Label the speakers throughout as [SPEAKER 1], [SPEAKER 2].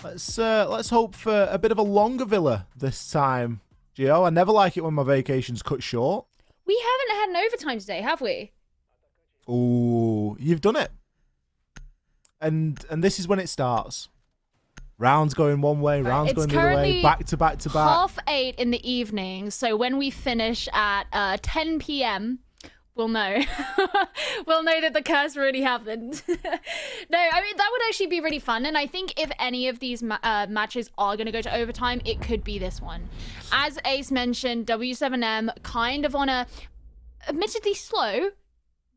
[SPEAKER 1] Let's hope for a bit of a longer villa this time, Gio. I never like it when my vacation's cut short.
[SPEAKER 2] We haven't had an overtime today, have we?
[SPEAKER 1] Ooh, you've done it. And this is when it starts. Rounds going one way, rounds going the other way, back to back to back.
[SPEAKER 2] 8:30 in the evening, so when we finish at 10 p.m., we'll know. We'll know that the curse really happened. No, I mean, that would actually be really fun, and I think if any of these matches are going to go to overtime, it could be this one. As Ace mentioned, W7M kind of on a, admittedly slow,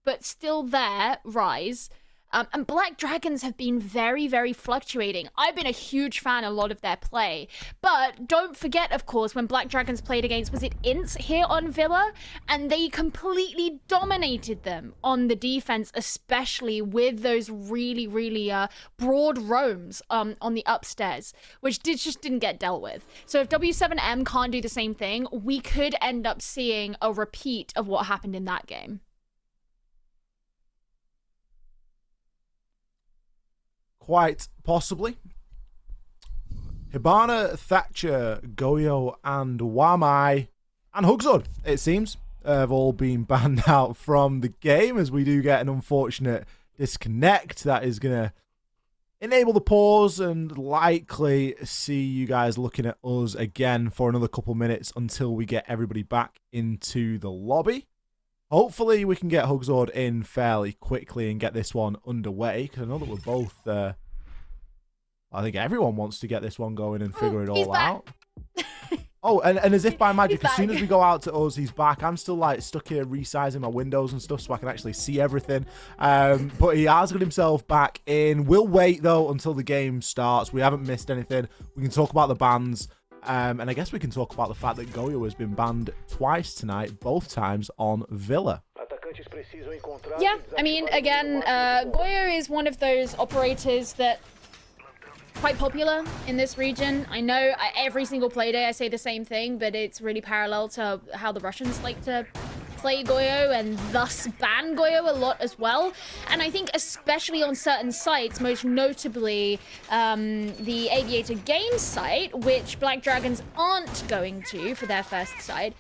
[SPEAKER 2] but still there, rise. And Black Dragons have been very, very fluctuating. I've been a huge fan of a lot of their play. But don't forget, of course, when Black Dragons played against, was it Ints here on Villa? And they completely dominated them on the defense, especially with those really, really broad roams on the upstairs, which just didn't get dealt with. So if W7M can't do the same thing, we could end up seeing a repeat of what happened in that game.
[SPEAKER 1] Quite possibly. Hibana, Thatcher, Goyo, and Wamai, and Hugzod, it seems, have all been banned out from the game, as we do get an unfortunate disconnect that is going to enable the pause and likely see you guys looking at us again for another couple minutes until we get everybody back into the lobby. Hopefully we can get Hugzord in fairly quickly and get this one underway, because I know that we're both... I think everyone wants to get this one going and figure it all out. Oh, and as if by magic, as soon as we go out to us, he's back. I'm still like stuck here resizing my windows and stuff so I can actually see everything. But he has got himself back in. We'll wait, though, until the game starts. We haven't missed anything. We can talk about the bans. And I guess we can talk about the fact that Goyo has been banned twice tonight, both times on Villa.
[SPEAKER 2] Yeah, I mean, again, Goyo is one of those operators that quite popular in this region. I know every single play day I say the same thing, but it's really parallel to how the Russians like to play Goyo and thus ban Goyo a lot as well. And I think especially on certain sites, most notably the Aviator Games site, which Black Dragons aren't going to for their first site,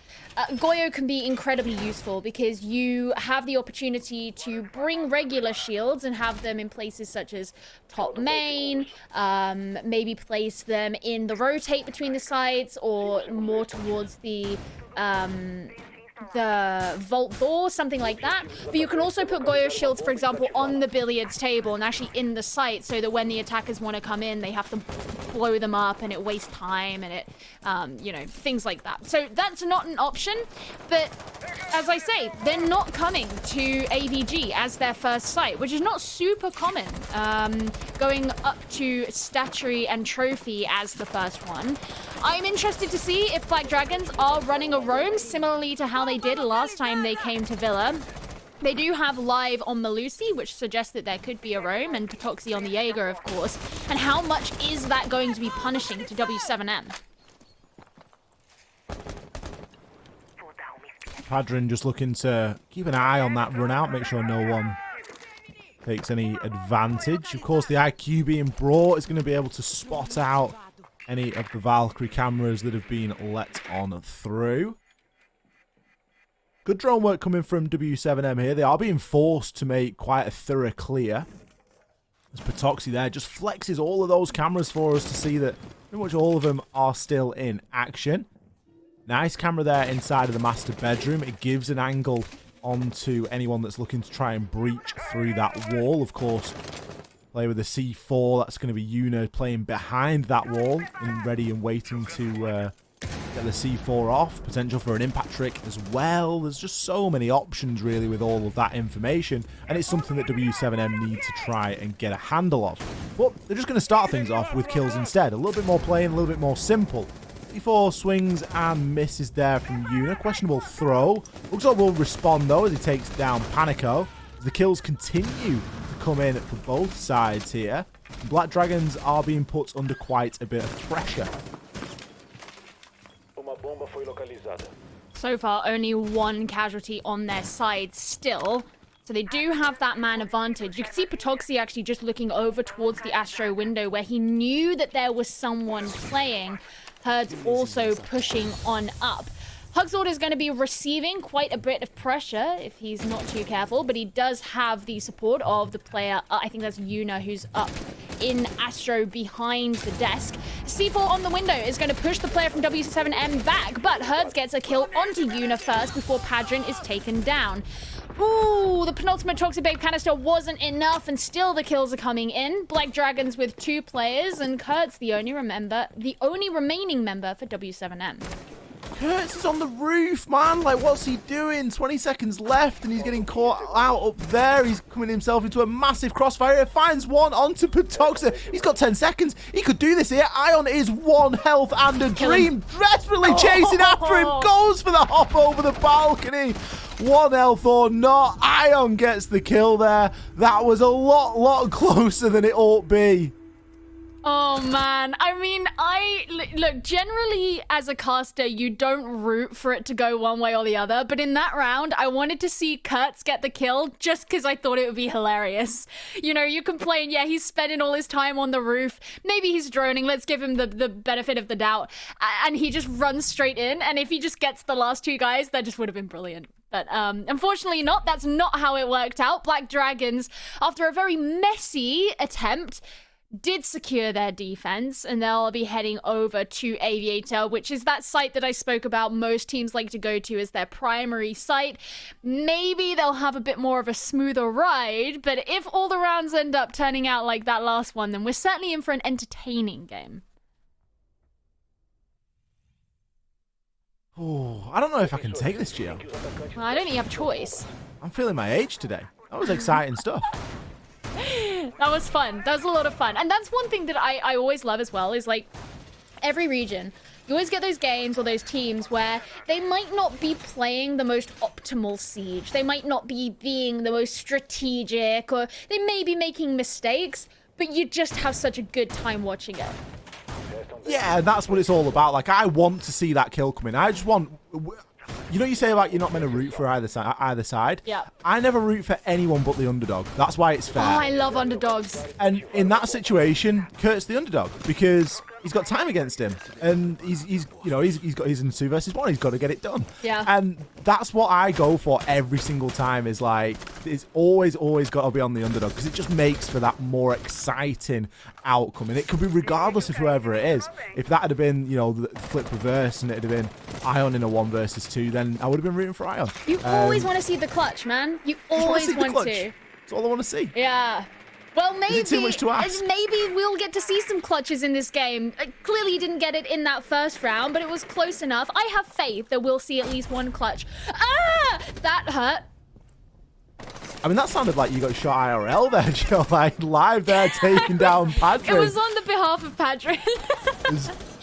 [SPEAKER 2] Goyo can be incredibly useful because you have the opportunity to bring regular shields and have them in places such as top main, maybe place them in the rotate between the sides or more towards the vault door, something like that. But you can also put Goyo shields, for example, on the billiards table and actually in the site, so that when the attackers want to come in, they have to blow them up and it wastes time and it, you know, things like that. So that's not an option, but as I say, they're not coming to AVG as their first site, which is not super common, going up to Statuary and Trophy as the first one. I'm interested to see if Black Dragons are running a roam similarly to how they did last time they came to Villa. They do have live on Melusi, which suggests that there could be a roam, and Potoxi on the Jaeger, of course. And how much is that going to be punishing to W7M?
[SPEAKER 1] Padron just looking to keep an eye on that run out, make sure no one takes any advantage. Of course, the IQ being brought is going to be able to spot out any of the Valkyrie cameras that have been let on through. Good drone work coming from W7M here. They are being forced to make quite a thorough clear. As Potoxi there just flexes all of those cameras for us to see that pretty much all of them are still in action. Nice camera there inside of the master bedroom. It gives an angle onto anyone that's looking to try and breach through that wall. Of course, play with the C4. That's going to be Yuna playing behind that wall and ready and waiting to get the C4 off. Potential for an impact trick as well. There's just so many options really with all of that information, and it's something that W7M need to try and get a handle of. But they're just going to start things off with kills instead. A little bit more plain, a little bit more simple. C4 swings and misses there from Yuna. Questionable throw. Looks like we'll respond though as he takes down Panico. As the kills continue to come in for both sides here. Black Dragons are being put under quite a bit of pressure.
[SPEAKER 2] So far, only one casualty on their side still. So they do have that man advantage. You can see Potoxi actually just looking over towards the Astro window where he knew that there was someone playing. Herd's also pushing on up. Hugsord is going to be receiving quite a bit of pressure if he's not too careful, but he does have the support of the player, I think that's Yuna, who's up in Astro behind the desk. C4 on the window is going to push the player from W7M back, but Herds gets a kill onto Yuna first before Padron is taken down. Ooh, the penultimate Toxic Babe canister wasn't enough, and still the kills are coming in. Black Dragons with 2 players, and Kurt's the only remaining member for W7M.
[SPEAKER 1] Kurtz is on the roof, man. Like, what's he doing? 20 seconds left, and he's getting caught out up there. He's coming himself into a massive crossfire. He finds one onto Patoxa. He's got 10 seconds. He could do this here. Ion is 1 health and a dream. Desperately chasing after him. Goes for the hop over the balcony. 1 health or not. Ion gets the kill there. That was a lot closer than it ought be.
[SPEAKER 2] Oh, man. I mean, look, generally, as a caster, you don't root for it to go one way or the other. But in that round, I wanted to see Kurtz get the kill just because I thought it would be hilarious. You know, you complain, yeah, he's spending all his time on the roof. Maybe he's droning. Let's give him the benefit of the doubt. And he just runs straight in. And if he just gets the last 2 guys, that just would have been brilliant. But unfortunately not. That's not how it worked out. Black Dragons, after a very messy attempt, did secure their defense, and they'll be heading over to Aviator, which is that site that I spoke about most teams like to go to as their primary site. Maybe they'll have a bit more of a smoother ride, but if all the rounds end up turning out like that last one, then we're certainly in for an entertaining game.
[SPEAKER 1] Oh, I don't know if I can take this, Gio.
[SPEAKER 2] Well, I don't think you have a choice.
[SPEAKER 1] I'm feeling my age today. That was exciting stuff.
[SPEAKER 2] That was fun. That was a lot of fun. And that's one thing that I always love as well, is like every region, you always get those games or those teams where they might not be playing the most optimal siege. They might not be being the most strategic, or they may be making mistakes, but you just have such a good time watching it.
[SPEAKER 1] Yeah, that's what it's all about. Like, I want to see that kill come in. I just want... You know, you say about you're not meant to root for either side.
[SPEAKER 2] Yeah.
[SPEAKER 1] I never root for anyone but the underdog. That's why it's fair.
[SPEAKER 2] Oh, I love underdogs.
[SPEAKER 1] And in that situation, Kurt's the underdog because he's got time against him, and he's in 2 versus 1. He's got to get it done.
[SPEAKER 2] Yeah.
[SPEAKER 1] And that's what I go for every single time. Is like, it's always got to be on the underdog because it just makes for that more exciting outcome, and it could be regardless of whoever it is. If that had been, you know, the flip reverse and it had been Ion in a 1 versus 2, then I would have been rooting for Ion.
[SPEAKER 2] You always want to see the clutch, man. You always want to.
[SPEAKER 1] That's all I want to see.
[SPEAKER 2] Yeah. Well, maybe,
[SPEAKER 1] is it too much to ask?
[SPEAKER 2] Maybe we'll get to see some clutches in this game. Clearly you didn't get it in that first round, but it was close enough. I have faith that we'll see at least 1 clutch. Ah! That hurt.
[SPEAKER 1] I mean, that sounded like you got shot IRL there, Joe. Like, live there, taking down Padron.
[SPEAKER 2] It was on the behalf of Padron.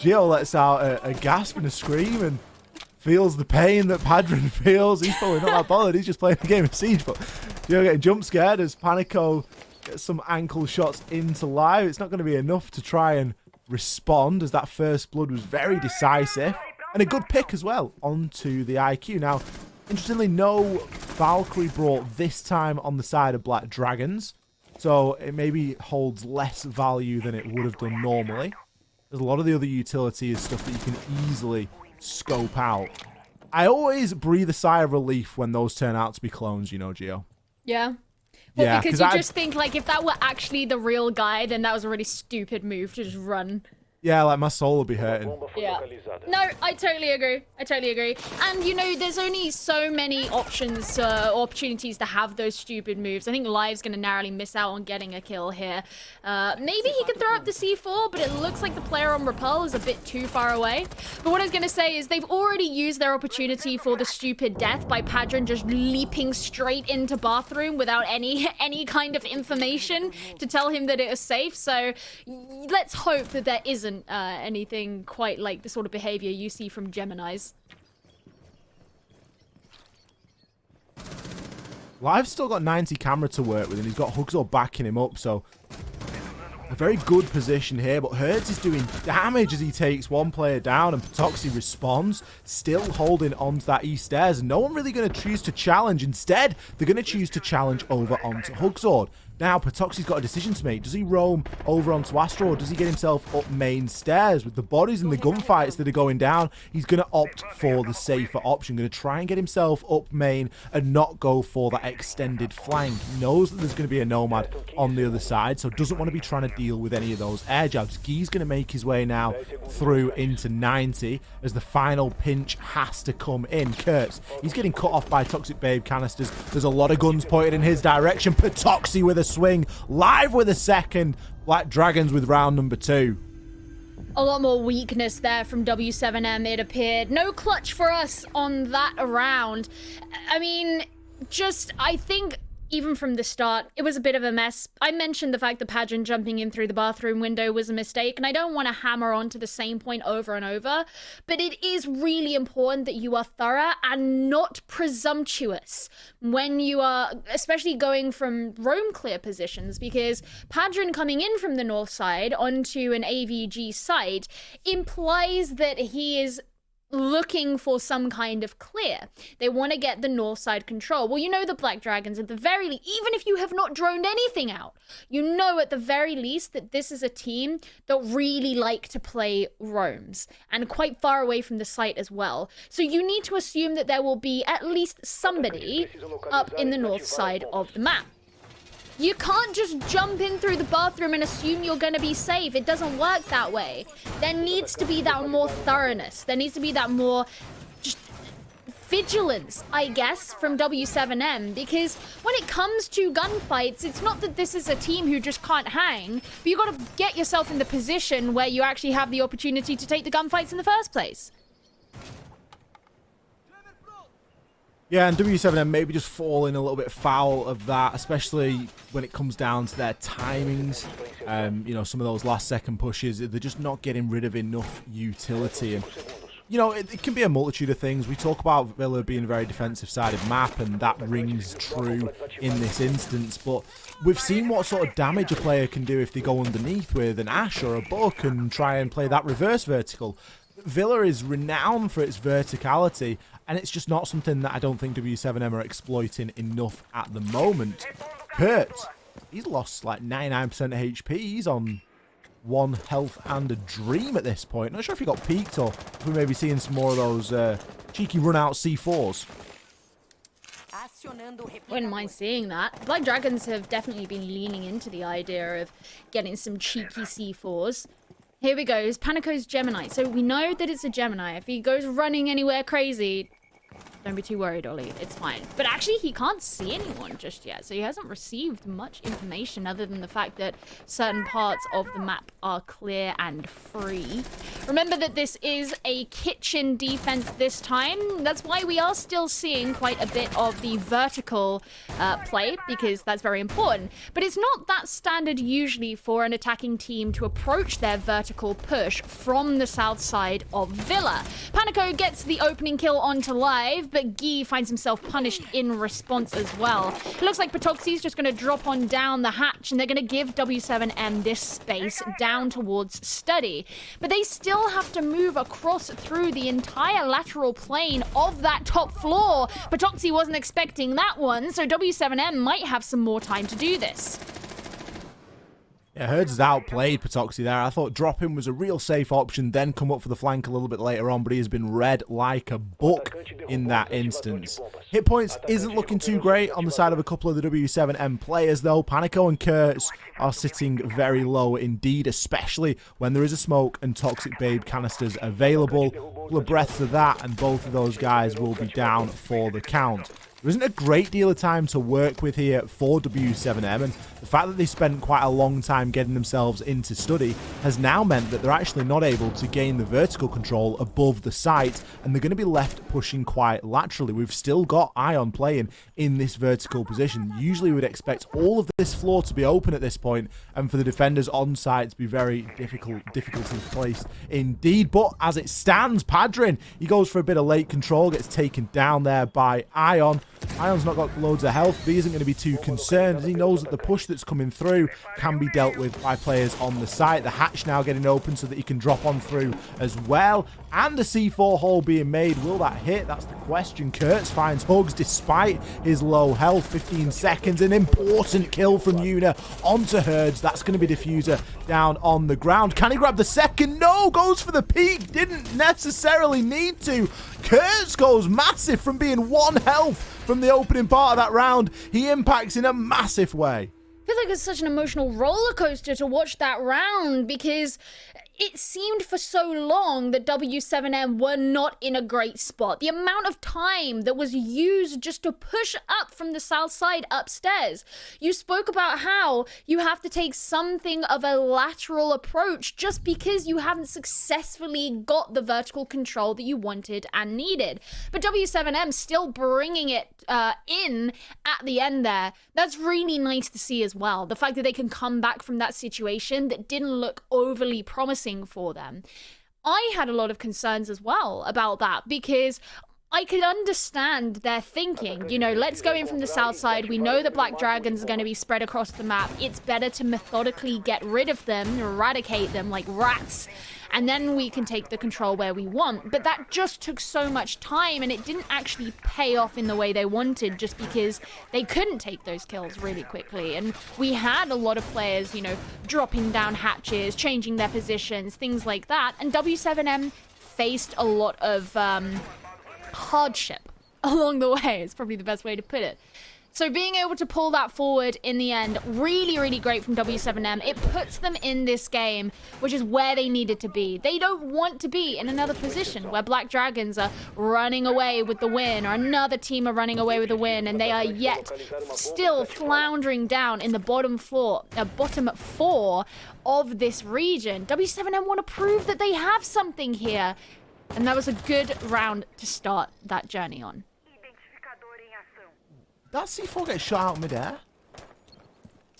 [SPEAKER 1] Gio lets out a gasp and a scream and feels the pain that Padron feels. He's probably not that bothered. He's just playing a game of Siege. But Gio getting jump scared as Panico gets some ankle shots into live. It's not going to be enough to try and respond, as that first blood was very decisive. And a good pick as well onto the IQ. Now, interestingly, no Valkyrie brought this time on the side of Black Dragons. So it maybe holds less value than it would have done normally. There's a lot of the other utility is stuff that you can easily scope out. I always breathe a sigh of relief when those turn out to be clones, you know, Gio.
[SPEAKER 2] Yeah. Well,
[SPEAKER 1] yeah,
[SPEAKER 2] because you just think, like, if that were actually the real guy, then that was a really stupid move to just run.
[SPEAKER 1] Yeah, like, my soul will be hurting.
[SPEAKER 2] Yeah. No, I totally agree. I totally agree. And, you know, there's only so many options, opportunities to have those stupid moves. I think Live's going to narrowly miss out on getting a kill here. Maybe he can throw up the C4, but it looks like the player on Repel is a bit too far away. But what I was going to say is they've already used their opportunity for the stupid death by Padron just leaping straight into bathroom without any kind of information to tell him that it was safe. So let's hope that there isn't anything quite like the sort of behavior you see from Geminis.
[SPEAKER 1] Live's still got 90 camera to work with, and he's got Hugsor backing him up, so a very good position here, but Herds is doing damage as he takes one player down, and Patoxy responds, still holding onto that east stairs. No one really going to choose to challenge. Instead, they're going to choose to challenge over onto Hugsword. Now, Patoxy's got a decision to make. Does he roam over onto Astro, or does he get himself up main stairs? With the bodies and the gunfights that are going down, he's going to opt for the safer option. Going to try and get himself up main and not go for that extended flank. He knows that there's going to be a Nomad on the other side, so doesn't want to be trying to deal with any of those air jabs. Guy's going to make his way now through into 90 as the final pinch has to come in. Kurtz, he's getting cut off by Toxic Babe canisters. There's a lot of guns pointed in his direction. Patoxy with a swing, live with a second. Black Dragons with round number 2.
[SPEAKER 2] A lot more weakness there from W7M, it appeared. No clutch for us on that round. I mean, I think even from the start, it was a bit of a mess. I mentioned the fact that Padron jumping in through the bathroom window was a mistake, and I don't want to hammer on to the same point over and over, but it is really important that you are thorough and not presumptuous when you are, especially going from roam clear positions, because Padron coming in from the north side onto an AVG site implies that he is looking for some kind of clear. They want to get the north side control. Well, you know the Black Dragons at the very least, even if you have not droned anything out, you know at the very least that this is a team that really like to play roams and quite far away from the site as well. So you need to assume that there will be at least somebody up in the north side of the map. You can't just jump in through the bathroom and assume you're going to be safe. It doesn't work that way. There needs to be that more thoroughness. There needs to be that more just vigilance, I guess, from W7M. Because when it comes to gunfights, it's not that this is a team who just can't hang, but you've got to get yourself in the position where you actually have the opportunity to take the gunfights in the first place.
[SPEAKER 1] Yeah, and W7M maybe just falling a little bit foul of that, especially when it comes down to their timings. You know, some of those last second pushes, they're just not getting rid of enough utility. And, you know, it can be a multitude of things. We talk about Villa being a very defensive-sided map, and that rings true in this instance. But we've seen what sort of damage a player can do if they go underneath with an Ash or a Buck and try and play that reverse vertical. Villa is renowned for its verticality, and it's just not something that I don't think W7M are exploiting enough at the moment. Kurt, he's lost like 99% HP. He's on 1 health and a dream at this point. Not sure if he got peaked or if we may be seeing some more of those cheeky run-out C4s.
[SPEAKER 2] Wouldn't mind seeing that. Black Dragons have definitely been leaning into the idea of getting some cheeky C4s. Here we go. It's Panico's Gemini. So we know that it's a Gemini. If he goes running anywhere crazy, don't be too worried, Ollie. It's fine. But actually, he can't see anyone just yet. So he hasn't received much information other than the fact that certain parts of the map are clear and free. Remember that this is a kitchen defense this time. That's why we are still seeing quite a bit of the vertical play, because that's very important. But it's not that standard usually for an attacking team to approach their vertical push from the south side of Villa. Panico gets the opening kill onto Live, but Guy finds himself punished in response as well. It looks like Patoxy's just going to drop on down the hatch, and they're going to give W7M this space down towards Study. But they still have to move across through the entire lateral plane of that top floor. Patoxy wasn't expecting that one, so W7M might have some more time to do this.
[SPEAKER 1] Yeah, Herds has outplayed Patoxy there. I thought dropping was a real safe option, then come up for the flank a little bit later on, but he has been read like a book in that instance. Hit points isn't looking too great on the side of a couple of the W7M players, though. Panico and Kurtz are sitting very low indeed, especially when there is a smoke and Toxic Babe canisters available. A couple of breaths of that, and both of those guys will be down for the count. There isn't a great deal of time to work with here for W7M, and the fact that they spent quite a long time getting themselves into Study has now meant that they're actually not able to gain the vertical control above the site, and they're going to be left pushing quite laterally. We've still got Ion playing in this vertical position. Usually we would expect all of this floor to be open at this point, and for the defenders on site to be very difficult to place indeed. But as it stands, Padron, he goes for a bit of late control, gets taken down there by Ion. Ion's not got loads of health, but he isn't going to be too concerned as he knows that the push that's coming through can be dealt with by players on the site. The hatch now getting open so that he can drop on through as well. And a C4 hole being made. Will that hit? That's the question. Kurtz finds Hugs despite his low health. 15 seconds. An important kill from Yuna onto Herds. That's going to be Diffuser down on the ground. Can he grab the second? No! Goes for the peak. Didn't necessarily need to. Kurtz goes massive from being 1 health from the opening part of that round. He impacts in a massive way.
[SPEAKER 2] I feel like it's such an emotional roller coaster to watch that round because it seemed for so long that W7M were not in a great spot. The amount of time that was used just to push up from the south side upstairs. You spoke about how you have to take something of a lateral approach just because you haven't successfully got the vertical control that you wanted and needed. But W7M still bringing it in at the end there. That's really nice to see as well. The fact that they can come back from that situation that didn't look overly promising for them. I had a lot of concerns as well about that because I could understand their thinking. You know, let's go in from the south side. We know that Black Dragons are going to be spread across the map. It's better to methodically get rid of them, eradicate them like rats, and then we can take the control where we want. But that just took so much time, and it didn't actually pay off in the way they wanted just because they couldn't take those kills really quickly. And we had a lot of players, you know, dropping down hatches, changing their positions, things like that. And W7M faced a lot of hardship along the way. It's probably the best way to put it. So being able to pull that forward in the end, really, really great from W7M. It puts them in this game, which is where they needed to be. They don't want to be in another position where Black Dragons are running away with the win, or another team are running away with the win, and they are yet still floundering down in the bottom four of this region. W7M want to prove that they have something here, and that was a good round to start that journey on.
[SPEAKER 1] That C4 get shot out midair?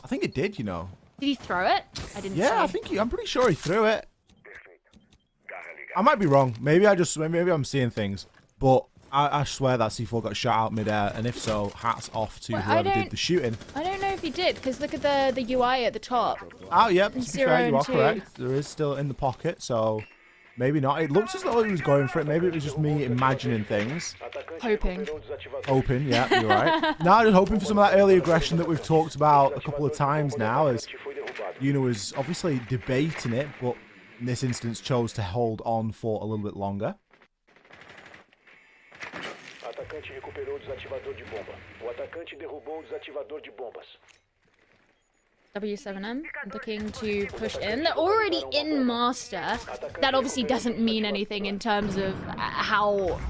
[SPEAKER 1] I think it did, you know.
[SPEAKER 2] Did he throw it? I didn't see.
[SPEAKER 1] Yeah, I'm pretty sure he threw it. I might be wrong. Maybe I'm seeing things. But I swear that C4 got shot out midair, and if so, hats off to whoever did the shooting.
[SPEAKER 2] I don't know if he did, because look at the UI at the top.
[SPEAKER 1] Oh, yep, to be fair, you are correct. There is still in the pocket, so maybe not. It looks as though he was going for it. Maybe it was just me imagining things.
[SPEAKER 2] Hoping,
[SPEAKER 1] yeah, you're right. Now just hoping for some of that early aggression that we've talked about a couple of times now, as Yuna was obviously debating it, but in this instance chose to hold on for a little bit longer.
[SPEAKER 2] W7M looking to push in. They're already in Master. That obviously doesn't mean anything in terms of how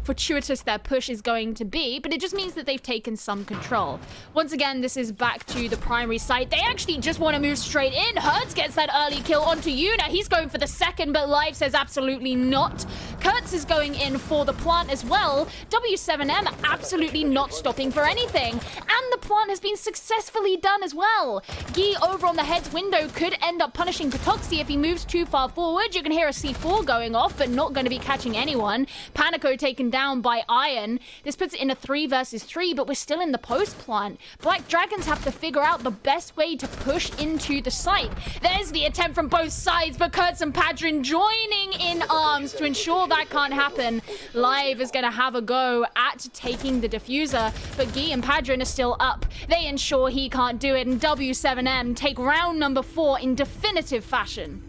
[SPEAKER 2] fortuitous their push is going to be, but it just means that they've taken some control. Once again, this is back to the primary site. They actually just want to move straight in. Hertz gets that early kill onto Yuna. He's going for the second, but Live says absolutely not. Kurtz is going in for the plant as well. W7M absolutely not stopping for anything. And the plant has been successfully done as well. Guy over on the head's window could end up punishing Patoxy if he moves too far forward. You can hear a C4 going off, but not going to be catching anyone. Panico taken down by Iron. This puts it in a 3 versus 3, but we're still in the post plant. Black Dragons have to figure out the best way to push into the site. There's the attempt from both sides, but Kurtz and Padrin joining in arms to ensure that can't happen. Live is going to have a go at taking the diffuser, but Guy and Padrin are still up. They ensure he can't do it, and W7M take round number 4 in definitive fashion.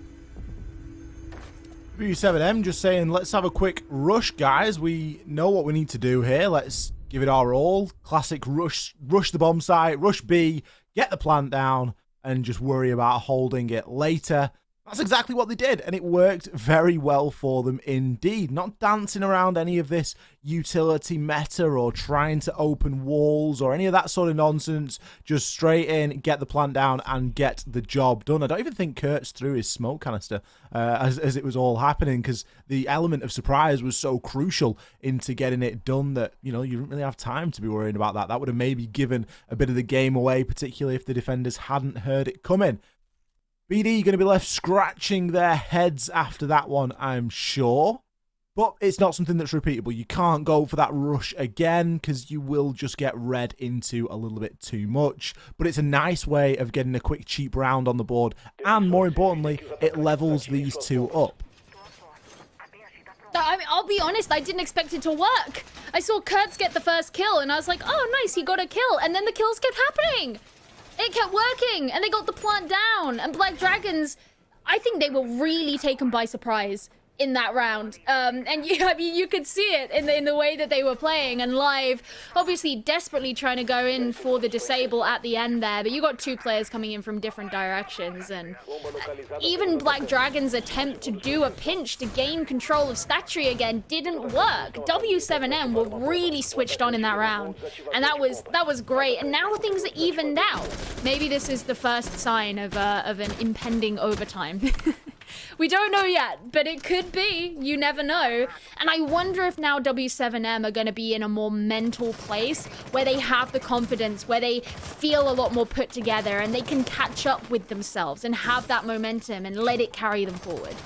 [SPEAKER 1] W7M just saying, let's have a quick rush, guys. We know what we need to do here. Let's give it our all. Classic rush the bomb site, rush B, get the plant down, and just worry about holding it later. That's exactly what they did, and it worked very well for them indeed. Not dancing around any of this utility meta or trying to open walls or any of that sort of nonsense. Just straight in, get the plant down, and get the job done. I don't even think Kurtz threw his smoke canister as it was all happening, because the element of surprise was so crucial into getting it done that, you know, you didn't really have time to be worrying about that. That would have maybe given a bit of the game away, particularly if the defenders hadn't heard it coming. BD going to be left scratching their heads after that one, I'm sure. But it's not something that's repeatable. You can't go for that rush again because you will just get read into a little bit too much. But it's a nice way of getting a quick, cheap round on the board. And more importantly, it levels these two up.
[SPEAKER 2] I mean, I'll be honest, I didn't expect it to work. I saw Kurtz get the first kill, and I was like, oh, nice, he got a kill. And then the kills kept happening. It kept working, and they got the plant down. And Black Dragons, I think they were really taken by surprise in that round. And I mean, you could see it in the way that they were playing. And Live, obviously desperately trying to go in for the disable at the end there. But you got two players coming in from different directions. And even Black Dragon's attempt to do a pinch to gain control of Statuary again didn't work. W7M were really switched on in that round. And that was great. And now things are evened out. Maybe this is the first sign of an impending overtime. We don't know yet, but it could be. You never know. And I wonder if now W7M are going to be in a more mental place where they have the confidence, where they feel a lot more put together and they can catch up with themselves and have that momentum and let it carry them forward.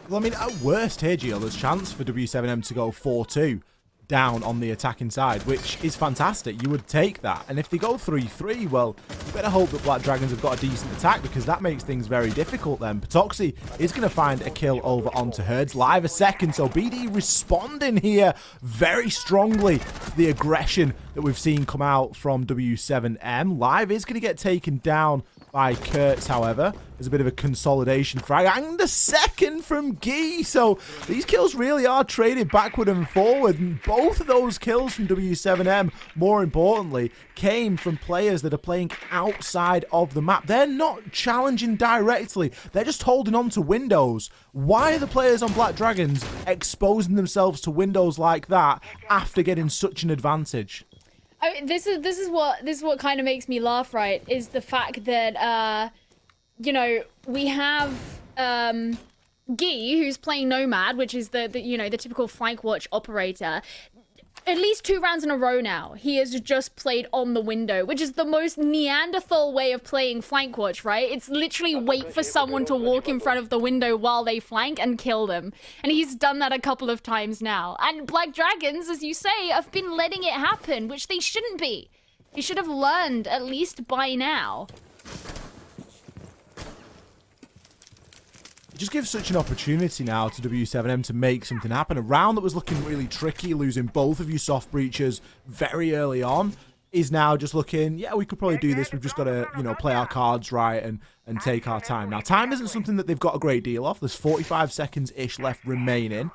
[SPEAKER 1] Well, I mean, at worst here, Gio, there's chance for W7M to go 4-2 down on the attacking side, which is fantastic. You would take that. And if they go 3-3, well, you better hope that Black Dragons have got a decent attack because that makes things very difficult then. Patoxy is going to find a kill over onto Herds. Live a second, so BD responding here very strongly to the aggression that we've seen come out from W7M. Live is going to get taken down by Kurtz, however. There's a bit of a consolidation frag. And a second from Guy. So these kills really are traded backward and forward. And both of those kills from W7M, more importantly, came from players that are playing outside of the map. They're not challenging directly. They're just holding on to windows. Why are the players on Black Dragons exposing themselves to windows like that after getting such an advantage?
[SPEAKER 2] I mean, this is what kind of makes me laugh, right? Is the fact that you know, we have Guy, who's playing Nomad, which is the you know, the typical flank watch operator. At least 2 rounds in a row now, he has just played on the window, which is the most Neanderthal way of playing flank watch, right? It's literally wait for someone to walk in front of the window while they flank and kill them. And he's done that a couple of times now. And Black Dragons, as you say, have been letting it happen, which they shouldn't be. They should have learned at least by now.
[SPEAKER 1] It just gives such an opportunity now to W7M to make something happen. A round that was looking really tricky, losing both of you soft breachers very early on, is now just looking, yeah, we could probably do this. We've just got to, you know, play our cards right and take our time. Now, time isn't something that they've got a great deal of. There's 45 seconds-ish left remaining,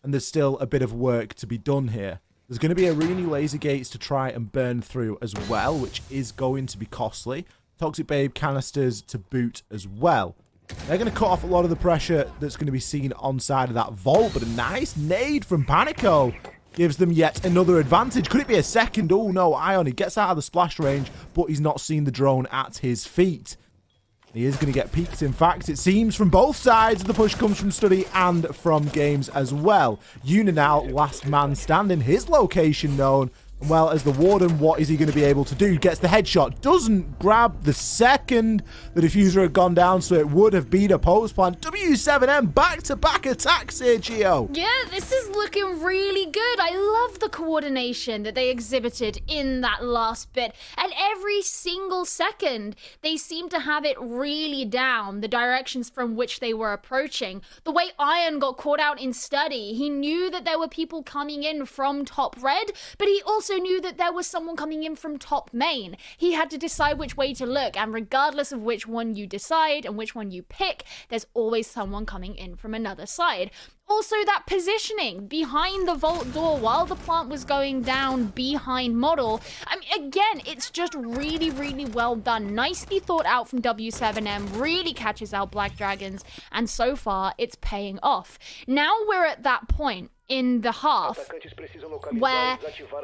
[SPEAKER 1] and there's still a bit of work to be done here. There's going to be a Rooney laser gates to try and burn through as well, which is going to be costly. Toxic Babe canisters to boot as well. They're going to cut off a lot of the pressure that's going to be seen on side of that vault, but a nice nade from Panico gives them yet another advantage. Could it be a second? Oh no, Ion, he gets out of the splash range, but he's not seen the drone at his feet. He is going to get peeked, in fact, it seems, from both sides. The push comes from Study and from Games as well. Una now, last man standing, his location known. Well, as the Warden, what is he going to be able to do? Gets the headshot, doesn't grab the second. The diffuser had gone down, so it would have been a post plant. W7M back-to-back attacks here, Gio.
[SPEAKER 2] Yeah, this is looking really good. I love the coordination that they exhibited in that last bit. And every single second, they seem to have it really down, the directions from which they were approaching. The way Iron got caught out in Study, he knew that there were people coming in from top red, but he also knew that there was someone coming in from top main. He had to decide which way to look, and regardless of which one you decide and which one you pick, there's always someone coming in from another side. Also, that positioning behind the vault door while the plant was going down behind model. I mean, again, it's just really, really well done. Nicely thought out from W7M, really catches out Black Dragons, and so far, it's paying off. Now we're at that point in the half where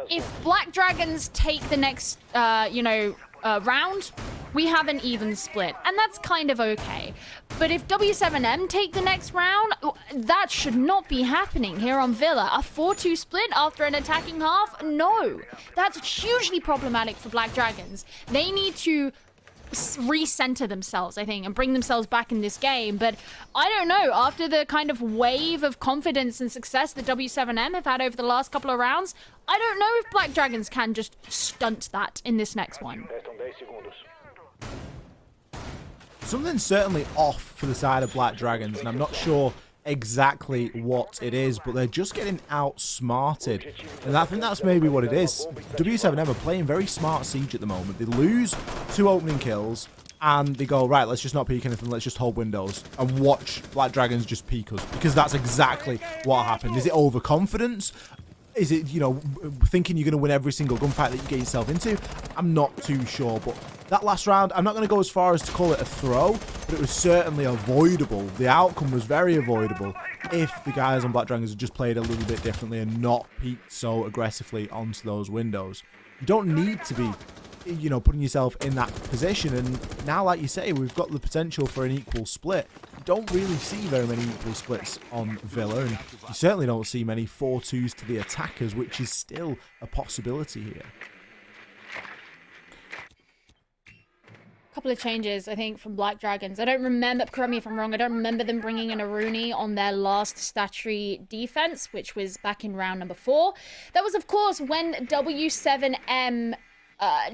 [SPEAKER 2] if Black Dragons take the next, round, we have an even split, and that's kind of okay. But if W7M take the next round, that should not be happening here on Villa. A 4-2 split after an attacking half? No. That's hugely problematic for Black Dragons. They need to recenter themselves, I think, and bring themselves back in this game. But I don't know, after the kind of wave of confidence and success that W7M have had over the last couple of rounds, I don't know if Black Dragons can just stunt that in this next one.
[SPEAKER 1] Something's certainly off for the side of Black Dragons, and I'm not sure exactly what it is, but they're just getting outsmarted, and I think that's maybe what it is. W7M are playing very smart siege at the moment. They lose 2 opening kills and they go, right, let's just not peek anything, let's just hold windows and watch Black Dragons just peek us, because that's exactly what happened. Is it overconfidence? Is it, you know, thinking you're going to win every single gunfight that you get yourself into? I'm not too sure, but that last round, I'm not going to go as far as to call it a throw, but it was certainly avoidable. The outcome was very avoidable if the guys on Black Dragons had just played a little bit differently and not peeked so aggressively onto those windows. You don't need to be, you know, putting yourself in that position, and now, like you say, we've got the potential for an equal split. You don't really see very many equal splits on Villa, and you certainly don't see many 4-2s to the attackers, which is still a possibility here.
[SPEAKER 2] Couple of changes, I think, from Black Dragons. I don't remember, correct me if I'm wrong, I don't remember them bringing in a Rooney on their last statutory defense, which was back in round number 4. That was, of course, when W7M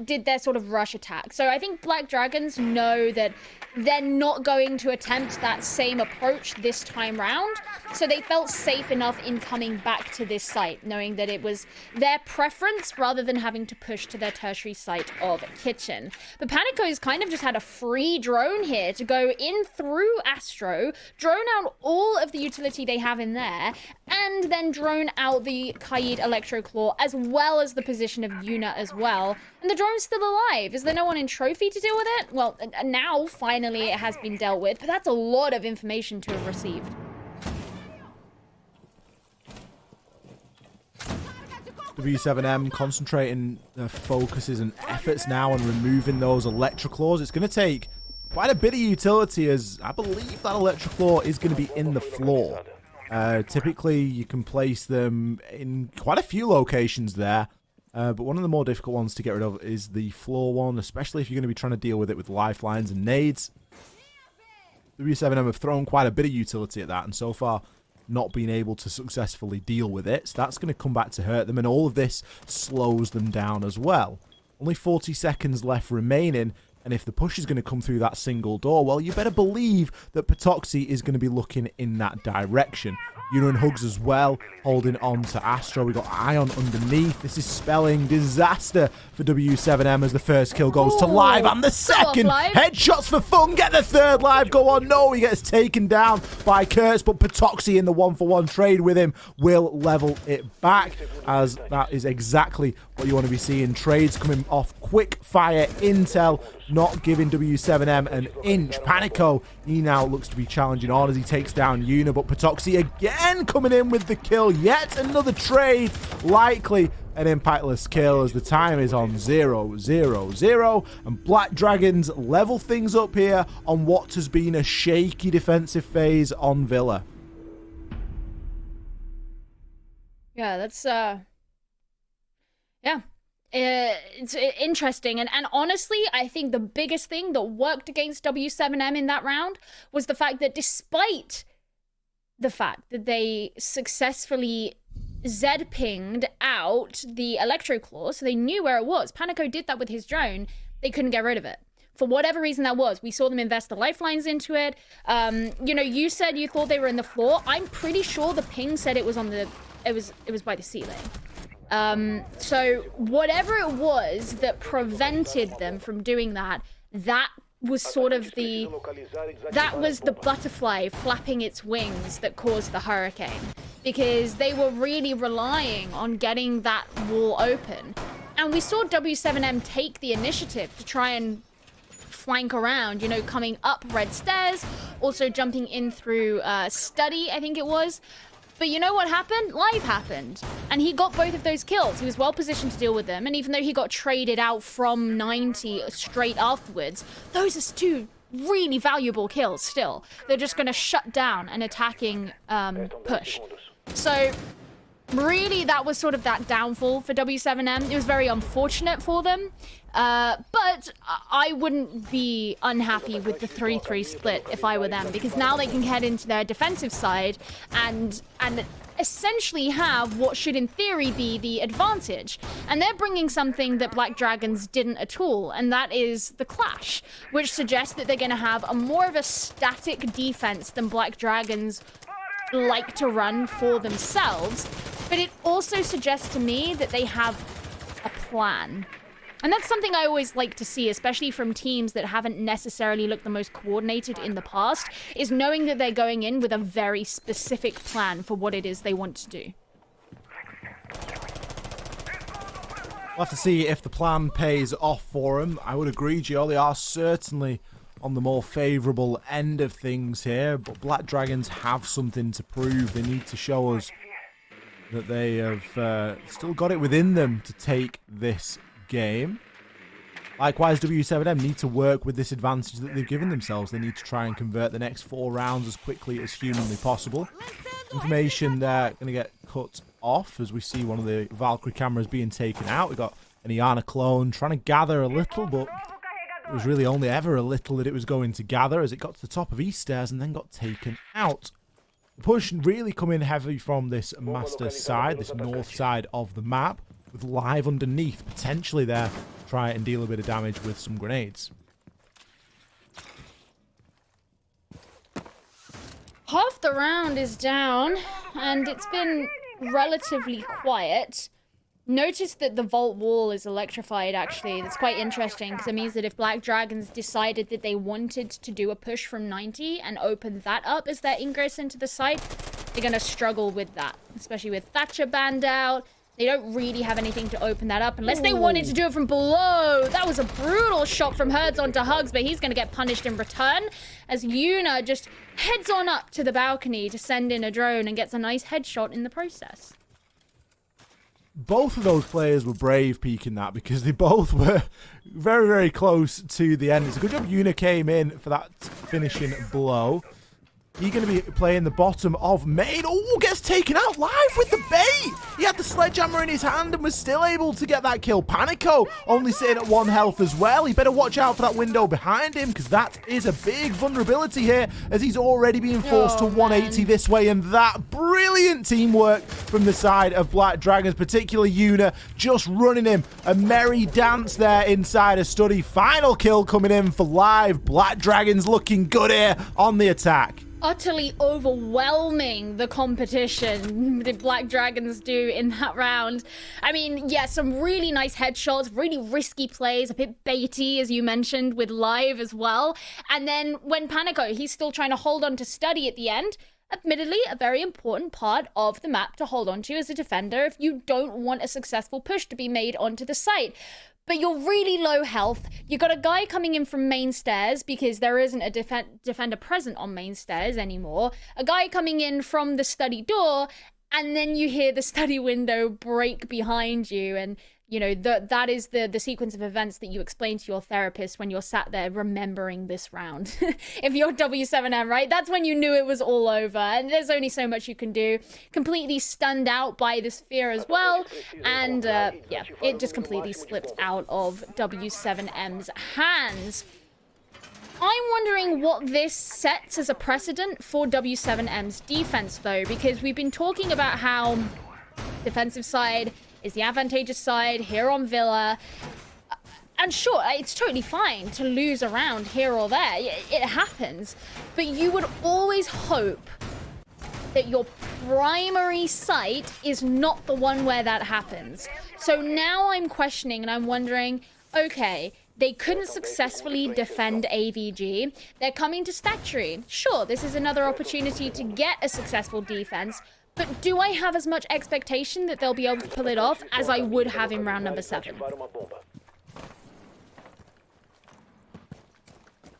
[SPEAKER 2] did their sort of rush attack. So I think Black Dragons know that they're not going to attempt that same approach this time round. So they felt safe enough in coming back to this site, knowing that it was their preference rather than having to push to their tertiary site of Kitchen. But Panico's kind of just had a free drone here to go in through Astro, drone out all of the utility they have in there, and then drone out the Kaid Electroclaw, as well as the position of Yuna as well. And the drone's still alive. Is there no one in Trophy to deal with it? Well, now, finally, it has been dealt with, but that's a lot of information to have received.
[SPEAKER 1] W7M concentrating their focuses and efforts now on removing those Electroclaws. It's going to take quite a bit of utility, as I believe that Electroclaw is going to be in the floor. Typically, you can place them in quite a few locations there. But one of the more difficult ones to get rid of is the floor one, especially if you're going to be trying to deal with it with lifelines and nades. W7M have thrown quite a bit of utility at that, and so far not been able to successfully deal with it. So that's going to come back to hurt them, and all of this slows them down as well. Only 40 seconds left remaining, and if the push is going to come through that single door, well, you better believe that Patoxy is going to be looking in that direction. Yuna and Hugs as well, holding on to Astro. We got Ion underneath. This is spelling disaster for W7M as the first kill goes to Live, and the second. Headshots for fun. Get the third. Live go on. No, he gets taken down by Kurtz, but Patoxy in the 1-for-1 trade with him will level it back, as that is exactly what you want to be seeing. Trades coming off quick fire intel, not giving W7M an inch. Panico, he now looks to be challenging on as he takes down Yuna, but Patoxy again coming in with the kill. Yet another trade, likely an impactless kill, as the time is on 0-0-0, and Black Dragons level things up here on what has been a shaky defensive phase on Villa.
[SPEAKER 2] Yeah, that's yeah. It's interesting, and honestly, I think the biggest thing that worked against W7M in that round was the fact that despite the fact that they successfully Z-pinged out the Electroclaw, so they knew where it was. Panico did that with his drone. They couldn't get rid of it. For whatever reason that was. We saw them invest the lifelines into it. You know, you said you thought they were in the floor. I'm pretty sure the ping said it was on the... It was by the ceiling. So whatever it was that prevented them from doing that, that was sort of that was the butterfly flapping its wings that caused the hurricane, because they were really relying on getting that wall open. And we saw W7M take the initiative to try and flank around, you know, coming up red stairs, also jumping in through study, I think it was. But you know what happened? Live happened. And he got both of those kills. He was well positioned to deal with them. And even though he got traded out from 90 straight afterwards, those are two really valuable kills still. They're just going to shut down an attacking push. So really, that was sort of that downfall for W7M. It was very unfortunate for them. But I wouldn't be unhappy with the 3-3 split if I were them, because now they can head into their defensive side and essentially have what should in theory be the advantage. And they're bringing something that Black Dragons didn't at all, and that is the Clash, which suggests that they're going to have a more of a static defense than Black Dragons like to run for themselves. But it also suggests to me that they have a plan. And that's something I always like to see, especially from teams that haven't necessarily looked the most coordinated in the past, is knowing that they're going in with a very specific plan for what it is they want to do.
[SPEAKER 1] We'll have to see if the plan pays off for them. I would agree, Gio. They are certainly on the more favourable end of things here, but Black Dragons have something to prove. They need to show us that they have still got it within them to take this game. Likewise, W7M need to work with this advantage that they've given themselves. They need to try and convert the next 4 rounds as quickly as humanly possible. Information there going to get cut off as we see one of the Valkyrie cameras being taken out. We've got an Iana clone trying to gather a little, but it was really only ever a little that it was going to gather as it got to the top of East Stairs and then got taken out. The push really coming heavy from this master side, this north side of the map, with Live underneath, potentially there, try and deal a bit of damage with some grenades.
[SPEAKER 2] Half the round is down, and it's been relatively quiet. Notice that the vault wall is electrified, actually. That's quite interesting, because it means that if Black Dragons decided that they wanted to do a push from 90 and open that up as their ingress into the site, they're going to struggle with that, especially with Thatcher banned out. They don't really have anything to open that up unless they wanted to do it from below. That was a brutal shot from Herds onto Hugs, but he's going to get punished in return as Yuna just heads on up to the balcony to send in a drone and gets a nice headshot in the process.
[SPEAKER 1] Both of those players were brave peeking that because they both were very, very close to the end. It's a good job Yuna came in for that finishing blow. He's going to be playing the bottom of main. Oh, gets taken out live with the bait. He had the sledgehammer in his hand and was still able to get that kill. Panico only sitting at 1 health as well. He better watch out for that window behind him because that is a big vulnerability here as he's already being forced to 180 this way. And that brilliant teamwork from the side of Black Dragons, particularly Yuna, just running him a merry dance there inside a study. Final kill coming in for Live. Black Dragons looking good here on the attack.
[SPEAKER 2] Utterly overwhelming the competition the Black Dragons do in that round. I mean, yeah, some really nice headshots, really risky plays, a bit baity, as you mentioned, with Live as well. And then when Panico, he's still trying to hold on to Study at the end. Admittedly, a very important part of the map to hold on to as a defender if you don't want a successful push to be made onto the site. But you're really low health. You got a guy coming in from main stairs because there isn't a defender present on main stairs anymore. A guy coming in from the study door, and then you hear the study window break behind you. And, you know, that is the sequence of events that you explain to your therapist when you're sat there remembering this round. If you're W7M, right? That's when you knew it was all over. And there's only so much you can do. Completely stunned out by the sphere as well. And, yeah, it just completely slipped out of W7M's hands. I'm wondering what this sets as a precedent for W7M's defense, though, because we've been talking about how defensive side is the advantageous side here on Villa. And sure, it's totally fine to lose a round here or there. It happens. But you would always hope that your primary site is not the one where that happens. So now I'm questioning and I'm wondering, okay, they couldn't successfully defend AVG. They're coming to Statuary. Sure, this is another opportunity to get a successful defense. But do I have as much expectation that they'll be able to pull it off as I would have in round number 7?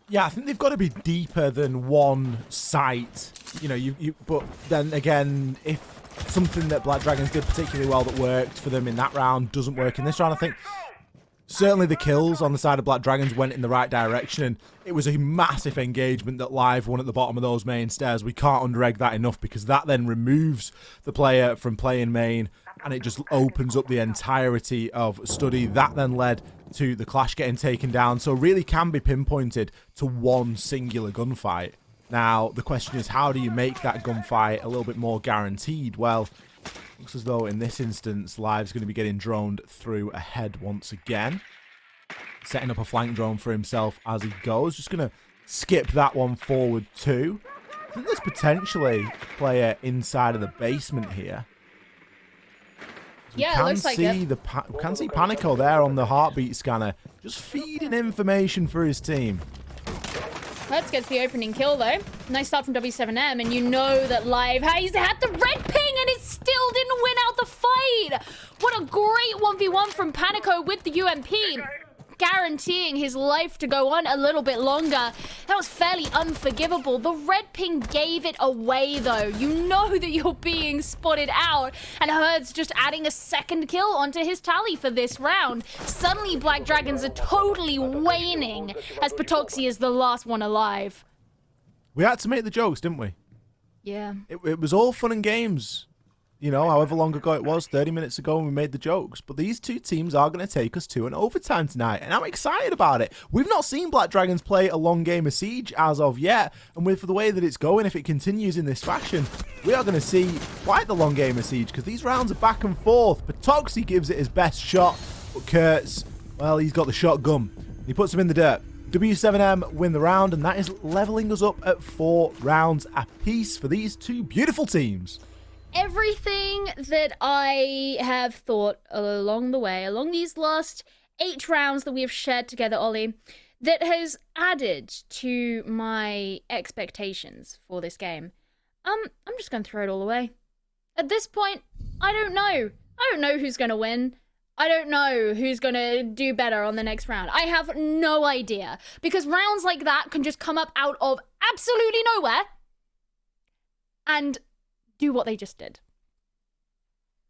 [SPEAKER 1] Yeah, I think they've got to be deeper than one site. You know, but then again, if something that Black Dragons did particularly well that worked for them in that round doesn't work in this round, I think Certainly the kills on the side of Black Dragons went in the right direction, and it was a massive engagement that Live won at the bottom of those main stairs. We can't under-egg that enough, because that then removes the player from playing main, and it just opens up the entirety of Study. That then led to the Clash getting taken down, so really can be pinpointed to one singular gunfight. Now, the question is, how do you make that gunfight a little bit more guaranteed? Well, looks as though in this instance, Live's going to be getting droned through ahead once again. Setting up a flank drone for himself as he goes. Just going to skip that one forward too. I think there's potentially a player inside of the basement here.
[SPEAKER 2] Yeah, it looks like it.
[SPEAKER 1] We can see Panico there on the heartbeat scanner, just feeding information for his team.
[SPEAKER 2] Let's get the opening kill, though. Nice start from W7M, and you know that Live he's had the red ping, and it still didn't win out the fight. What a great 1v1 from Panico with the UMP, guaranteeing his life to go on a little bit longer. That was fairly unforgivable. The red ping gave it away, though. You know that you're being spotted out, and Herd's just adding a second kill onto his tally for this round. Suddenly, Black Dragons are totally waning, as Patoxy is the last one alive.
[SPEAKER 1] We had to make the jokes, didn't we?
[SPEAKER 2] Yeah.
[SPEAKER 1] It was all fun and games. You know, however long ago it was, 30 minutes ago when we made the jokes. But these two teams are going to take us to an overtime tonight, and I'm excited about it. We've not seen Black Dragons play a long game of Siege as of yet, and with the way that it's going, if it continues in this fashion, we are going to see quite the long game of Siege, because these rounds are back and forth. Patoxy gives it his best shot, but Kurtz, well, he's got the shotgun. He puts him in the dirt. W7M win the round, and that is leveling us up at 4 rounds apiece for these two beautiful teams.
[SPEAKER 2] Everything that I have thought along the way, along these last 8 rounds that we have shared together, Ollie, that has added to my expectations for this game, I'm just going to throw it all away. At this point, I don't know. I don't know who's going to win. I don't know who's going to do better on the next round. I have no idea, because rounds like that can just come up out of absolutely nowhere and do what they just did.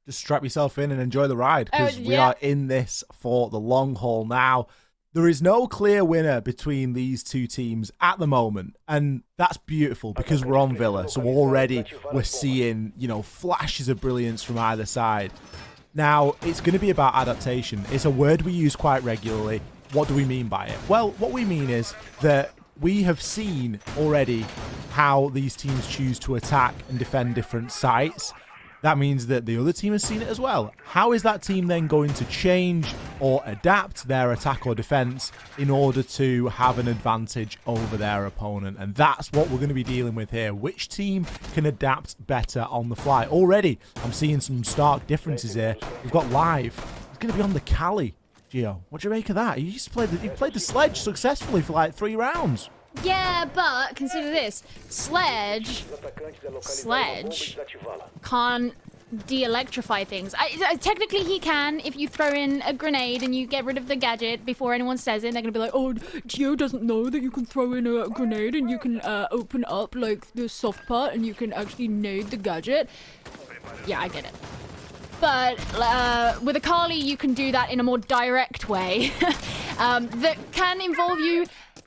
[SPEAKER 1] Just strap yourself in and enjoy the ride, because we are in this for the long haul now. There is no clear winner between these two teams at the moment, and that's beautiful because we're on Villa, so already we're seeing, you know, flashes of brilliance from either side. Now, it's going to be about adaptation. It's a word we use quite regularly. What do we mean by it? Well, what we mean is that we have seen already how these teams choose to attack and defend different sites. That means that the other team has seen it as well. How is that team then going to change or adapt their attack or defense in order to have an advantage over their opponent? And that's what we're going to be dealing with here. Which team can adapt better on the fly? Already, I'm seeing some stark differences here. We've got Live. He's going to be on the Cali. Gio, what do you make of that? He played the Sledge successfully for like 3 rounds.
[SPEAKER 2] Yeah, but consider this. Sledge can't de-electrify things. Technically he can if you throw in a grenade and you get rid of the gadget before anyone says it. They're going to be like, oh, Gio doesn't know that you can throw in a grenade and you can open up like the soft part and you can actually nade the gadget. Yeah, I get it. But with a Kali, you can do that in a more direct way that can involve you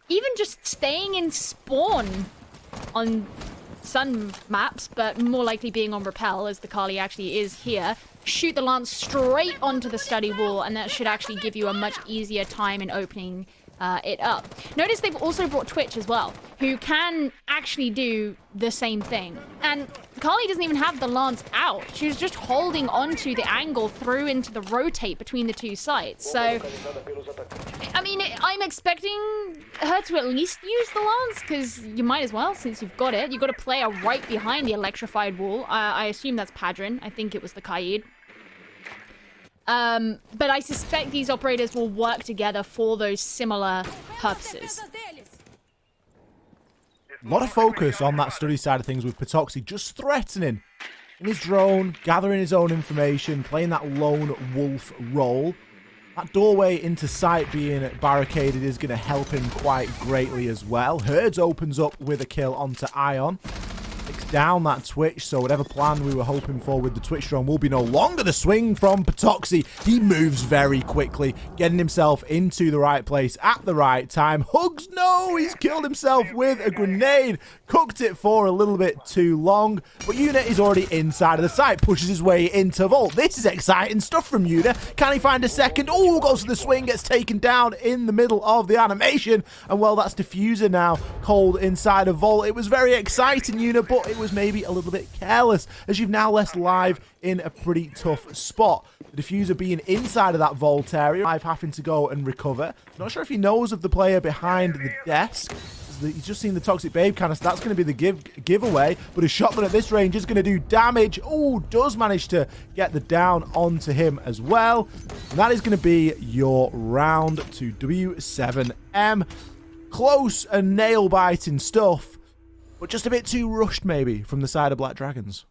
[SPEAKER 2] even just staying in spawn on sun maps, but more likely being on rappel, as the Kali actually is here. Shoot the lance straight onto the study wall, and that should actually give you a much easier time in opening it up. Notice they've also brought Twitch as well, who can actually do the same thing. And Kali doesn't even have the lance out. She was just holding onto the angle through into the rotate between the two sites. So, I mean, I'm expecting her to at least use the lance, because you might as well, since you've got it. You've got a player right behind the electrified wall. I assume that's Padron. I think it was the Kaid. But I suspect these operators will work together for those similar purposes.
[SPEAKER 1] A lot of focus on that study side of things with Patoxy just threatening in his drone, gathering his own information, playing that lone wolf role. That doorway into sight being barricaded is going to help him quite greatly as well. Herds opens up with a kill onto Ion. down that Twitch, so whatever plan we were hoping for with the Twitch drone will be no longer. The swing from Patoxy. He moves very quickly, getting himself into the right place at the right time. Hugs, no, he's killed himself with a grenade. Cooked it for a little bit too long, but Yuna is already inside of the site, pushes his way into Vault. This is exciting stuff from Yuna. Can he find a second? Oh, goes for the swing, gets taken down in the middle of the animation, and well, that's Diffuser now, cold inside of Vault. It was very exciting, Yuna, but it was maybe a little bit careless, as you've now left Live in a pretty tough spot. The Diffuser being inside of that Vault area, Live having to go and recover. Not sure if he knows of the player behind the desk. He's just seen the Toxic Babe canister. That's going to be the giveaway, but a shotgun at this range is going to do damage. Oh, does manage to get the down onto him as well. And that is going to be your round to W7M. Close and nail-biting stuff, but just a bit too rushed maybe from the side of Black Dragons.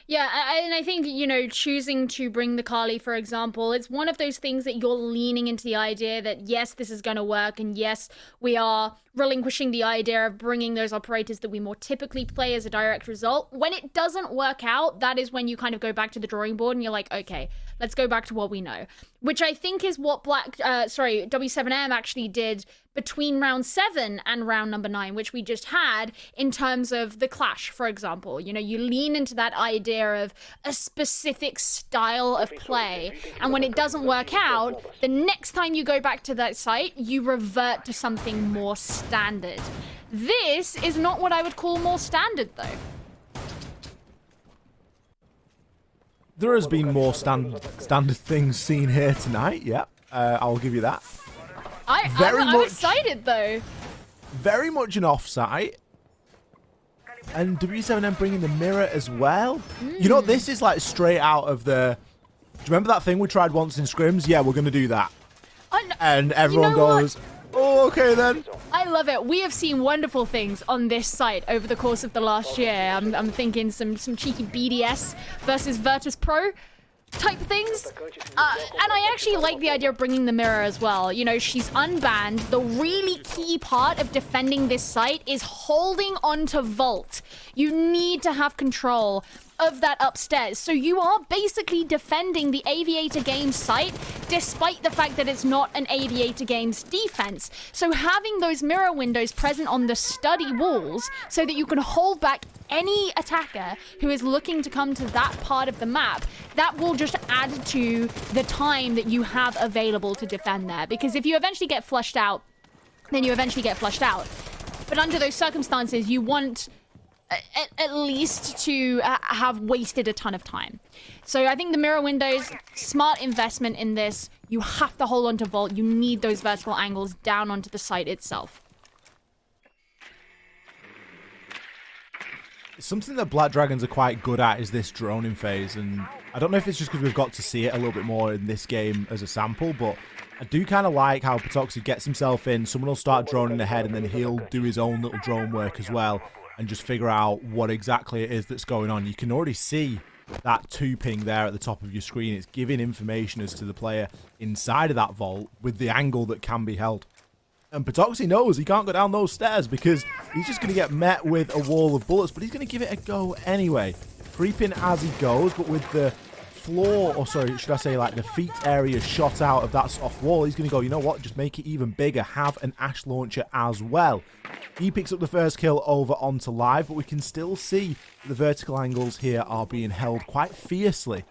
[SPEAKER 2] Yeah, and I think, you know, choosing to bring the Kali, for example, it's one of those things that you're leaning into the idea that, yes, this is going to work, and yes, we are relinquishing the idea of bringing those operators that we more typically play as a direct result. When it doesn't work out, that is when you kind of go back to the drawing board and you're like, okay, let's go back to what we know. Which I think is what W7M actually did between round 7 and round number 9, which we just had in terms of the clash, for example. You know, you lean into that idea of a specific style of play, and when it doesn't work out, the next time you go back to that site, you revert to something more standard. This is not what I would call more standard, though.
[SPEAKER 1] There has been more standard things seen here tonight, yeah. I'll give you that.
[SPEAKER 2] I'm excited, though.
[SPEAKER 1] Very much an offsite. And W7M bringing the mirror as well. You know, this is like straight out of the... Do you remember that thing we tried once in scrims? Yeah, we're going to do that. And everyone goes, oh, okay then.
[SPEAKER 2] I love it. We have seen wonderful things on this site over the course of the last year. I'm thinking some cheeky BDS versus Virtus Pro type things. And I actually like the idea of bringing the mirror as well. You know, she's unbanned. The really key part of defending this site is holding onto Vault. You need to have control of that upstairs. So you are basically defending the Aviator Games site, despite the fact that it's not an Aviator Games defense. So having those mirror windows present on the study walls so that you can hold back any attacker who is looking to come to that part of the map, that will just add to the time that you have available to defend there. Because if you eventually get flushed out, then you eventually get flushed out. But under those circumstances, you want at least to have wasted a ton of time. So I think the mirror windows, smart investment in this. You have to hold on to Vault. You need those vertical angles down onto the site itself.
[SPEAKER 1] Something that Black Dragons are quite good at is this droning phase, and I don't know if it's just because we've got to see it a little bit more in this game as a sample, but I do kind of like how Patoxy gets himself in, someone will start droning ahead, and then he'll do his own little drone work as well, and just figure out what exactly it is that's going on. You can already see that 2 ping there at the top of your screen. It's giving information as to the player inside of that vault with the angle that can be held. And Patoxy knows he can't go down those stairs because he's just going to get met with a wall of bullets, but he's going to give it a go anyway. Creeping as he goes, but with the floor, or sorry, should I say like the feet area shot out of that soft wall, he's going to go, you know what, just make it even bigger, have an Ash launcher as well. He picks up the first kill over onto Live, but we can still see the vertical angles here are being held quite fiercely.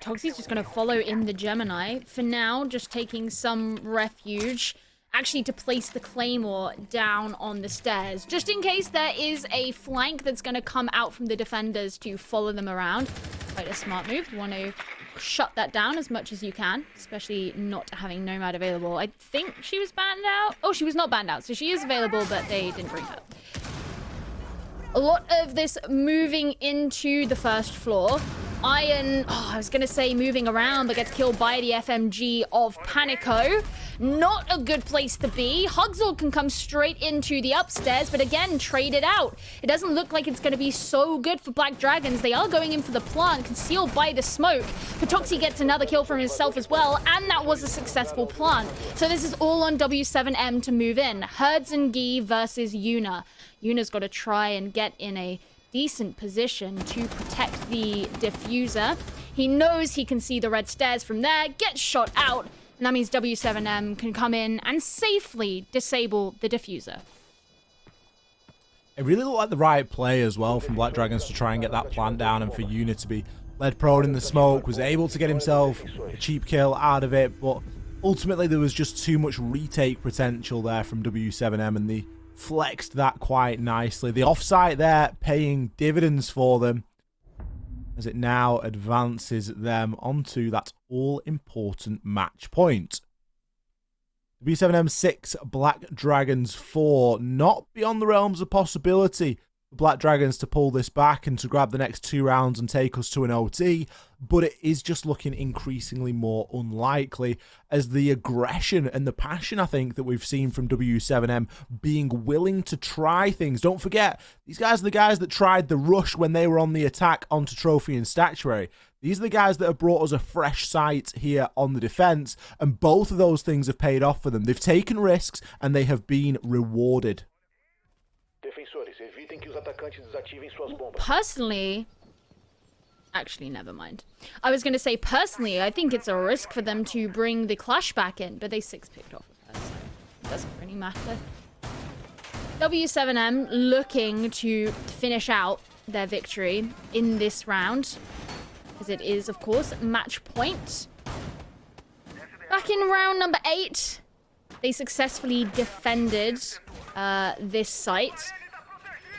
[SPEAKER 2] Toxie's just going to follow in the Gemini. For now, just taking some refuge, actually to place the Claymore down on the stairs, just in case there is a flank that's going to come out from the defenders to follow them around. Quite a smart move. You want to shut that down as much as you can, especially not having Nomad available. I think she was banned out. Oh, she was not banned out, so she is available, but they didn't bring her. A lot of this moving into the first floor. Iron, I was going to say moving around, but gets killed by the FMG of Panico. Not a good place to be. Huxel can come straight into the upstairs, but again, trade it out. It doesn't look like it's going to be so good for Black Dragons. They are going in for the plant, concealed by the smoke. Patoxy gets another kill from himself as well, and that was a successful plant. So this is all on W7M to move in. Herds and Gee versus Yuna. Yuna's got to try and get in a decent position to protect the diffuser. He knows he can see the red stairs from there, gets shot out, and that means W7M can come in and safely disable the diffuser.
[SPEAKER 1] It really looked like the right play as well from Black Dragons to try and get that plant down, and for Yuna to be led prone in the smoke, was able to get himself a cheap kill out of it, but ultimately there was just too much retake potential there from W7M, and they flexed that quite nicely. The offsite there paying dividends for them, as it now advances them onto that all-important match point. W7M 6, Black Dragons 4. Not beyond the realms of possibility for Black Dragons to pull this back and to grab the next 2 rounds and take us to an OT, but it is just looking increasingly more unlikely, as the aggression and the passion, I think, that we've seen from W7M being willing to try things. Don't forget, these guys are the guys that tried the rush when they were on the attack onto Trophy and Statuary. These are the guys that have brought us a fresh sight here on the defense, and both of those things have paid off for them. They've taken risks, and they have been rewarded.
[SPEAKER 2] Personally, actually, never mind. I was going to say, personally, I think it's a risk for them to bring the Clash back in, but they 6-picked off of her, so it doesn't really matter. W7M looking to finish out their victory in this round, as it is, of course, match point. Back in round number 8, they successfully defended this site.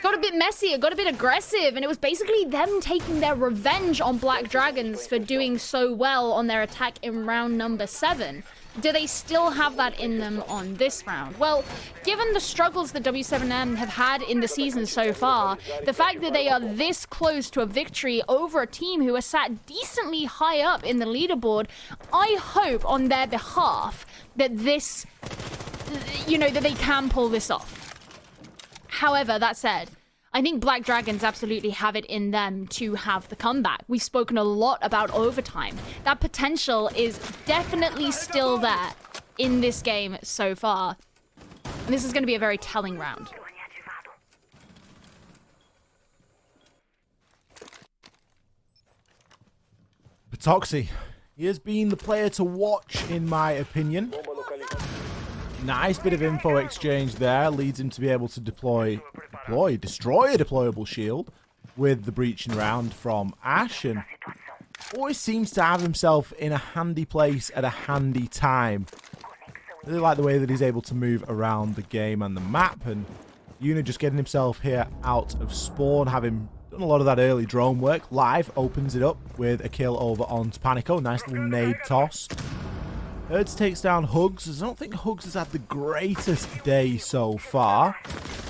[SPEAKER 2] Got a bit messy, it got a bit aggressive, and it was basically them taking their revenge on Black Dragons for doing so well on their attack in round number 7. Do they still have that in them on this round? Well, given the struggles that W7M have had in the season so far, the fact that they are this close to a victory over a team who are sat decently high up in the leaderboard, I hope on their behalf that this, that they can pull this off. However, that said, I think Black Dragons absolutely have it in them to have the comeback. We've spoken a lot about overtime. That potential is definitely still there in this game so far. And this is going to be a very telling round.
[SPEAKER 1] Patoxy, he has been the player to watch, in my opinion. Nice bit of info exchange there, leads him to be able to destroy a deployable shield with the breaching round from Ash, and always seems to have himself in a handy place at a handy time. Really like the way that he's able to move around the game and the map, and Yuna just getting himself here out of spawn, having done a lot of that early drone work. Live opens it up with a kill over onto Panico. Nice little nade toss. Herds takes down Hugs. I don't think Hugs has had the greatest day so far.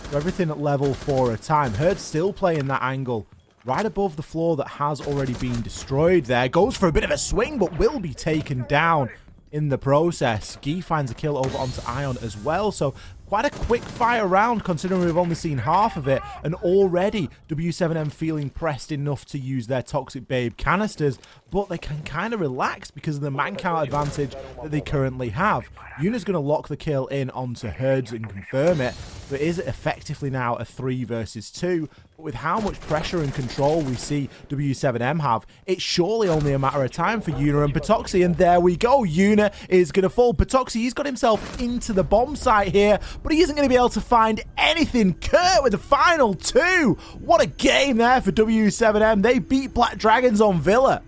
[SPEAKER 1] So everything at level 4 at a time. Herds still playing that angle right above the floor that has already been destroyed there. Goes for a bit of a swing, but will be taken down in the process. Gee finds a kill over onto Ion as well. So quite a quick fire round, considering we've only seen half of it, and already W7M feeling pressed enough to use their Toxic Babe canisters, but they can kind of relax because of the man count advantage that they currently have. Yuna's going to lock the kill in onto Herds and confirm it, but is it effectively now a 3 versus 2? But with how much pressure and control we see W7M have, it's surely only a matter of time for Yuna and Patoxy, and there we go. Yuna is going to fall. Patoxy, he's got himself into the bomb site here, but he isn't going to be able to find anything. Kurt with the final 2. What a game there for W7M. They beat Black Dragons on Villa.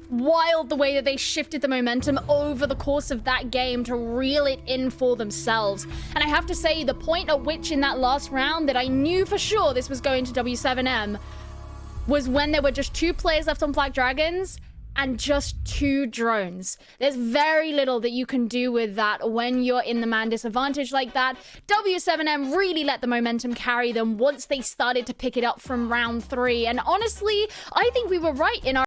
[SPEAKER 2] Wild the way that they shifted the momentum over the course of that game to reel it in for themselves. And I have to say, the point at which in that last round that I knew for sure this was going to W7M was when there were just 2 players left on Black Dragons, and just 2 drones. There's very little that you can do with that when you're in the man disadvantage like that. W7M really let the momentum carry them once they started to pick it up from round 3. And honestly, I think we were right in our